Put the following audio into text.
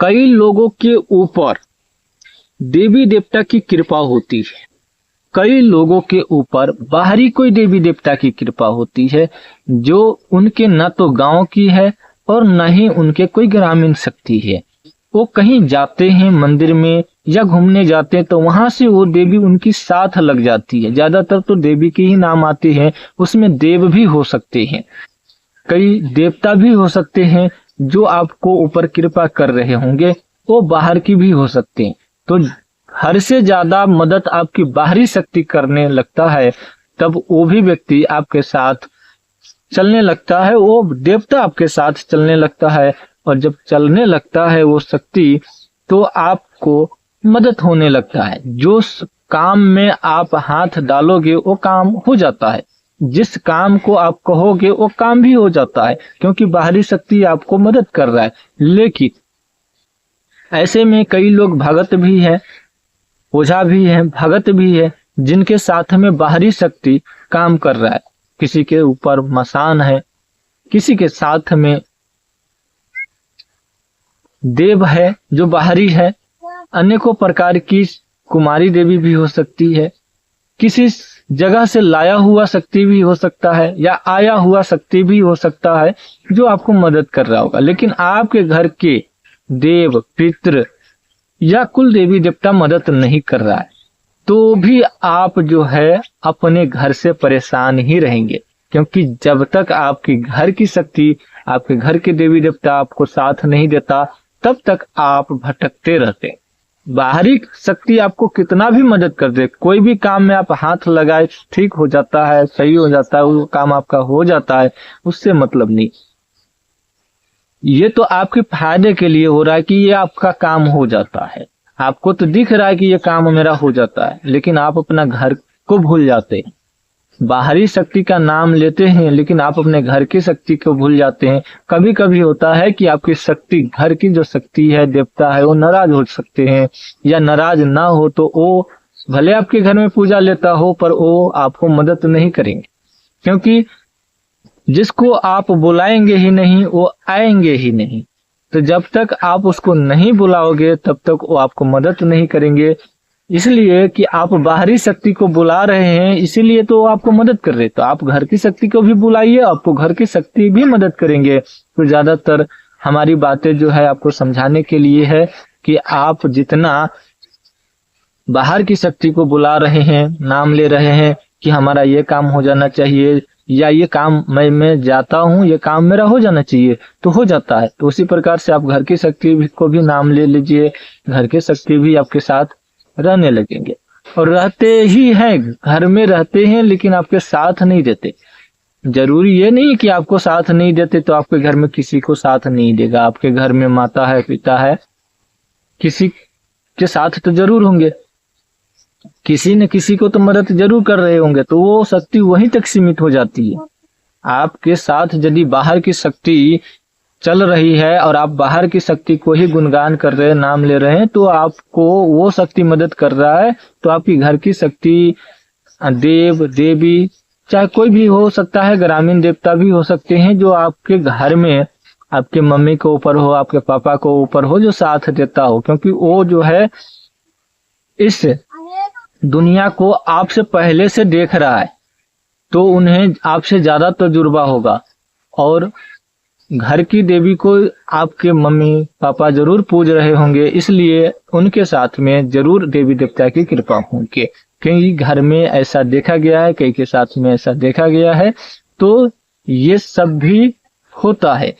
कई लोगों के ऊपर देवी देवता की कृपा होती है, कई लोगों के ऊपर बाहरी कोई देवी देवता की कृपा होती है जो उनके न तो गांव की है और न ही उनके कोई ग्रामीण शक्ति है। वो कहीं जाते हैं मंदिर में या घूमने जाते हैं तो वहां से वो देवी उनकी साथ लग जाती है। ज्यादातर तो देवी के ही नाम आते हैं, उसमें देव भी हो सकते हैं, कई देवता भी हो सकते हैं जो आपको ऊपर कृपा कर रहे होंगे, वो बाहर की भी हो सकते हैं। तो हर से ज्यादा मदद आपकी बाहरी शक्ति करने लगता है, तब वो भी व्यक्ति आपके साथ चलने लगता है, वो देवता आपके साथ चलने लगता है। और जब चलने लगता है वो शक्ति, तो आपको मदद होने लगता है। जो काम में आप हाथ डालोगे वो काम हो जाता है, जिस काम को आप कहोगे वो काम भी हो जाता है, क्योंकि बाहरी शक्ति आपको मदद कर रहा है। लेकिन ऐसे में कई लोग भगत भी है, ओझा भी है, भगत भी है, जिनके साथ में बाहरी शक्ति काम कर रहा है। किसी के ऊपर मसान है, किसी के साथ में देव है जो बाहरी है, अनेकों प्रकार की कुमारी देवी भी हो सकती है, किसी जगह से लाया हुआ शक्ति भी हो सकता है या आया हुआ शक्ति भी हो सकता है जो आपको मदद कर रहा होगा। लेकिन आपके घर के देव पितृ या कुल देवी देवता मदद नहीं कर रहा है तो भी आप जो है अपने घर से परेशान ही रहेंगे, क्योंकि जब तक आपके घर की शक्ति, आपके घर के देवी देवता आपको साथ नहीं देता, तब तक आप भटकते रहते। बाहरी शक्ति आपको कितना भी मदद कर दे, कोई भी काम में आप हाथ लगाए ठीक हो जाता है, सही हो जाता है, वो काम आपका हो जाता है, उससे मतलब नहीं। ये तो आपके फायदे के लिए हो रहा है कि ये आपका काम हो जाता है, आपको तो दिख रहा है कि ये काम मेरा हो जाता है, लेकिन आप अपना घर को भूल जाते हैं। बाहरी शक्ति का नाम लेते हैं लेकिन आप अपने घर की शक्ति को भूल जाते हैं। कभी कभी होता है कि आपकी शक्ति, घर की जो शक्ति है, देवता है, वो नाराज हो सकते हैं, या नाराज ना हो तो वो भले आपके घर में पूजा लेता हो पर वो आपको मदद नहीं करेंगे, क्योंकि जिसको आप बुलाएंगे ही नहीं वो आएंगे ही नहीं। तो जब तक आप उसको नहीं बुलाओगे तब तक वो आपको मदद नहीं करेंगे। इसलिए कि आप बाहरी शक्ति को बुला रहे हैं, इसीलिए तो आपको मदद कर रहे हैं। तो आप घर की शक्ति को भी बुलाइए, आपको घर की शक्ति भी मदद करेंगे। तो ज्यादातर हमारी बातें जो है आपको समझाने के लिए है कि आप जितना बाहर की शक्ति को बुला रहे हैं, नाम ले रहे हैं कि हमारा ये काम हो जाना चाहिए, या ये काम मैं जाता हूँ, ये काम मेरा हो जाना चाहिए, तो हो जाता है। तो उसी प्रकार से आप घर की शक्ति को भी नाम ले लीजिए, घर की शक्ति भी आपके साथ रहने लगेंगे। और रहते ही हैं, घर में रहते हैं लेकिन आपके साथ नहीं देते। जरूरी ये नहीं कि आपको साथ नहीं देते तो आपके घर में किसी को साथ नहीं देगा। आपके घर में माता है, पिता है, किसी के साथ तो जरूर होंगे, किसी न किसी को तो मदद जरूर कर रहे होंगे, तो वो शक्ति वहीं तक सीमित हो जाती है। आपके साथ यदि बाहर की शक्ति चल रही है और आप बाहर की शक्ति को ही गुणगान कर रहे हैं, नाम ले रहे हैं, तो आपको वो शक्ति मदद कर रहा है। तो आपकी घर की शक्ति, देव देवी चाहे कोई भी हो सकता है, ग्रामीण देवता भी हो सकते हैं, जो आपके घर में आपके मम्मी के ऊपर हो, आपके पापा को ऊपर हो, जो साथ देता हो, क्योंकि वो जो है इस दुनिया को आपसे पहले से देख रहा है, तो उन्हें आपसे ज्यादा तजुर्बा होगा। और घर की देवी को आपके मम्मी पापा जरूर पूज रहे होंगे, इसलिए उनके साथ में जरूर देवी देवता की कृपा होंगे। कई घर में ऐसा देखा गया है, कई के साथ में ऐसा देखा गया है, तो ये सब भी होता है।